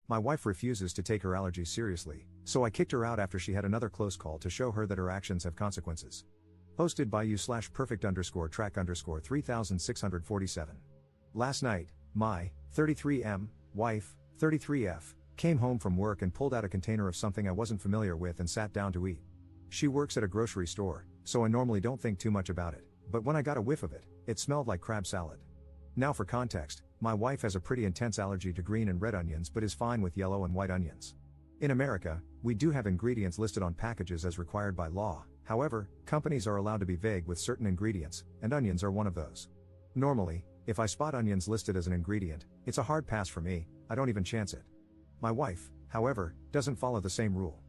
My wife refuses to take her allergies seriously, so I kicked her out after she had another close call to show her that her actions have consequences. Posted by you/perfect_track_3647. Last night, my 33M wife, 33F, came home from work and pulled out a container of something I wasn't familiar with and sat down to eat. She works at a grocery store, so I normally don't think too much about it, but when I got a whiff of it, it smelled like crab salad. Now for context, my wife has a pretty intense allergy to green and red onions but is fine with yellow and white onions. In America, we do have ingredients listed on packages as required by law. However, companies are allowed to be vague with certain ingredients, and onions are one of those. Normally, if I spot onions listed as an ingredient, it's a hard pass for me, I don't even chance it. My wife, however, doesn't follow the same rule.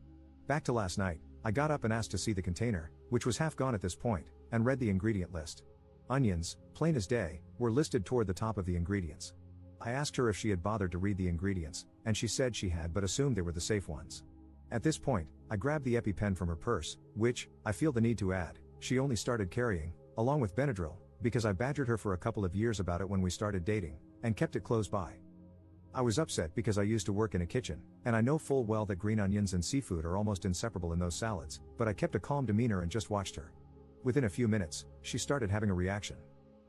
Back to last night, I got up and asked to see the container, which was half gone at this point, and read the ingredient list. Onions, plain as day, were listed toward the top of the ingredients. I asked her if she had bothered to read the ingredients, and she said she had but assumed they were the safe ones. At this point, I grabbed the EpiPen from her purse, which, I feel the need to add, she only started carrying, along with Benadryl, because I badgered her for a couple of years about it when we started dating, and kept it close by. I was upset because I used to work in a kitchen, and I know full well that green onions and seafood are almost inseparable in those salads, but I kept a calm demeanor and just watched her. Within a few minutes, she started having a reaction.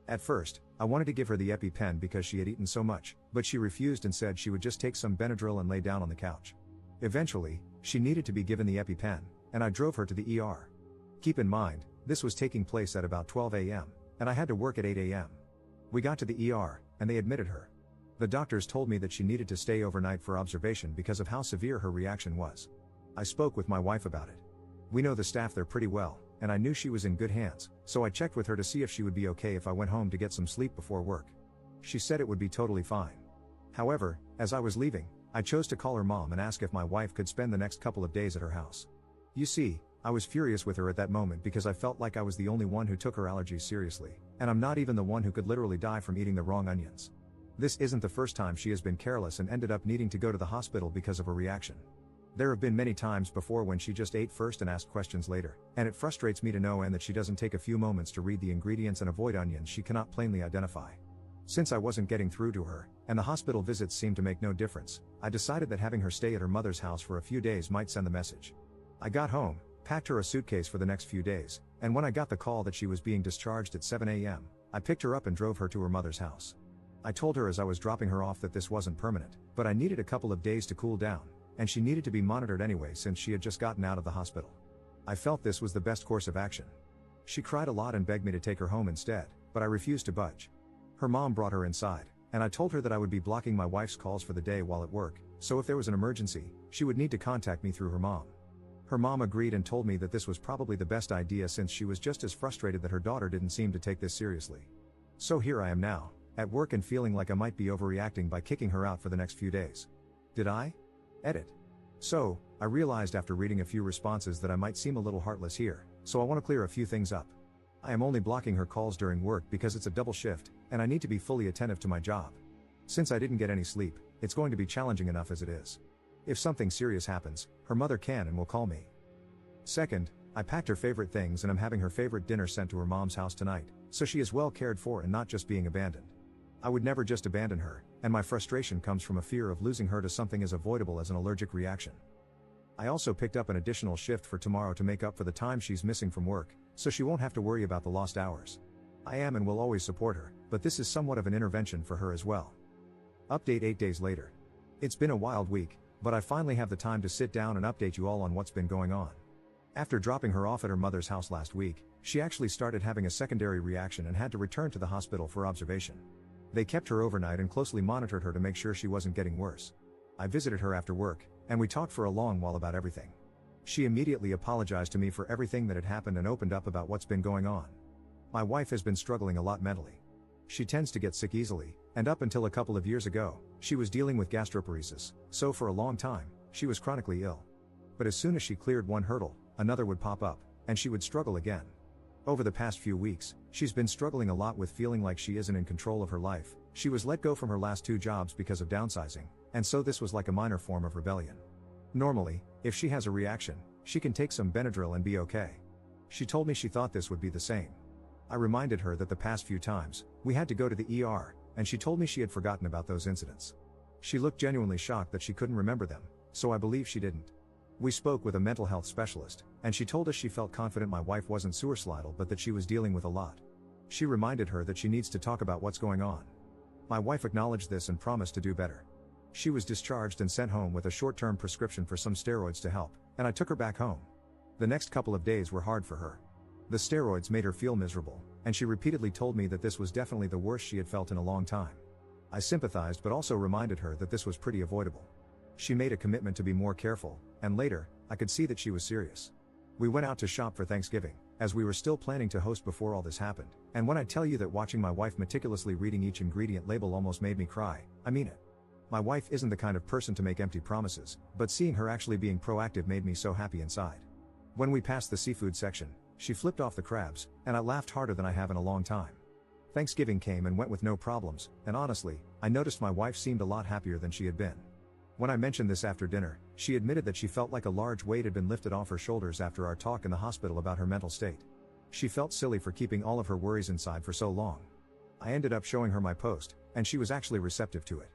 At first, I wanted to give her the EpiPen because she had eaten so much, but she refused and said she would just take some Benadryl and lay down on the couch. Eventually, she needed to be given the EpiPen, and I drove her to the ER. Keep in mind, this was taking place at about 12 a.m., and I had to work at 8 a.m. We got to the ER, and they admitted her. The doctors told me that she needed to stay overnight for observation because of how severe her reaction was. I spoke with my wife about it. We know the staff there pretty well, and I knew she was in good hands, so I checked with her to see if she would be okay if I went home to get some sleep before work. She said it would be totally fine. However, as I was leaving, I chose to call her mom and ask if my wife could spend the next couple of days at her house. You see, I was furious with her at that moment because I felt like I was the only one who took her allergies seriously, and I'm not even the one who could literally die from eating the wrong onions. This isn't the first time she has been careless and ended up needing to go to the hospital because of her reaction. There have been many times before when she just ate first and asked questions later, and it frustrates me to no end that she doesn't take a few moments to read the ingredients and avoid onions she cannot plainly identify. Since I wasn't getting through to her, and the hospital visits seemed to make no difference, I decided that having her stay at her mother's house for a few days might send the message. I got home, packed her a suitcase for the next few days, and when I got the call that she was being discharged at 7 a.m., I picked her up and drove her to her mother's house. I told her as I was dropping her off that this wasn't permanent, but I needed a couple of days to cool down, and she needed to be monitored anyway since she had just gotten out of the hospital. I felt this was the best course of action. She cried a lot and begged me to take her home instead, but I refused to budge. Her mom brought her inside, and I told her that I would be blocking my wife's calls for the day while at work, so if there was an emergency, she would need to contact me through her mom. Her mom agreed and told me that this was probably the best idea since she was just as frustrated that her daughter didn't seem to take this seriously. So here I am now, at work and feeling like I might be overreacting by kicking her out for the next few days. Did I? Edit. So, I realized after reading a few responses that I might seem a little heartless here, so I want to clear a few things up. I am only blocking her calls during work because it's a double shift, and I need to be fully attentive to my job. Since I didn't get any sleep, it's going to be challenging enough as it is. If something serious happens, her mother can and will call me. Second, I packed her favorite things and I'm having her favorite dinner sent to her mom's house tonight, so she is well cared for and not just being abandoned. I would never just abandon her, and my frustration comes from a fear of losing her to something as avoidable as an allergic reaction. I also picked up an additional shift for tomorrow to make up for the time she's missing from work, so she won't have to worry about the lost hours. I am and will always support her, but this is somewhat of an intervention for her as well. Update 8 days later. It's been a wild week, but I finally have the time to sit down and update you all on what's been going on. After dropping her off at her mother's house last week, she actually started having a secondary reaction and had to return to the hospital for observation. They kept her overnight and closely monitored her to make sure she wasn't getting worse. I visited her after work, and we talked for a long while about everything. She immediately apologized to me for everything that had happened and opened up about what's been going on. My wife has been struggling a lot mentally. She tends to get sick easily, and up until a couple of years ago, she was dealing with gastroparesis, so for a long time, she was chronically ill. But as soon as she cleared one hurdle, another would pop up, and she would struggle again. Over the past few weeks, she's been struggling a lot with feeling like she isn't in control of her life. She was let go from her last 2 jobs because of downsizing, and so this was like a minor form of rebellion. Normally, if she has a reaction, she can take some Benadryl and be okay. She told me she thought this would be the same. I reminded her that the past few times, we had to go to the ER, and she told me she had forgotten about those incidents. She looked genuinely shocked that she couldn't remember them, so I believe she didn't. We spoke with a mental health specialist, and she told us she felt confident my wife wasn't suicidal but that she was dealing with a lot. She reminded her that she needs to talk about what's going on. My wife acknowledged this and promised to do better. She was discharged and sent home with a short-term prescription for some steroids to help, and I took her back home. The next couple of days were hard for her. The steroids made her feel miserable, and she repeatedly told me that this was definitely the worst she had felt in a long time. I sympathized but also reminded her that this was pretty avoidable. She made a commitment to be more careful, and later, I could see that she was serious. We went out to shop for Thanksgiving, as we were still planning to host before all this happened, and when I tell you that watching my wife meticulously reading each ingredient label almost made me cry, I mean it. My wife isn't the kind of person to make empty promises, but seeing her actually being proactive made me so happy inside. When we passed the seafood section, she flipped off the crabs, and I laughed harder than I have in a long time. Thanksgiving came and went with no problems, and honestly, I noticed my wife seemed a lot happier than she had been. When I mentioned this after dinner, she admitted that she felt like a large weight had been lifted off her shoulders after our talk in the hospital about her mental state. She felt silly for keeping all of her worries inside for so long. I ended up showing her my post, and she was actually receptive to it.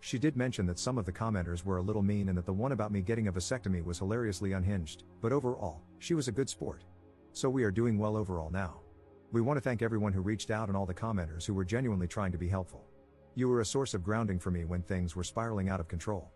She did mention that some of the commenters were a little mean and that the one about me getting a vasectomy was hilariously unhinged, but overall, she was a good sport. So we are doing well overall now. We want to thank everyone who reached out and all the commenters who were genuinely trying to be helpful. You were a source of grounding for me when things were spiraling out of control.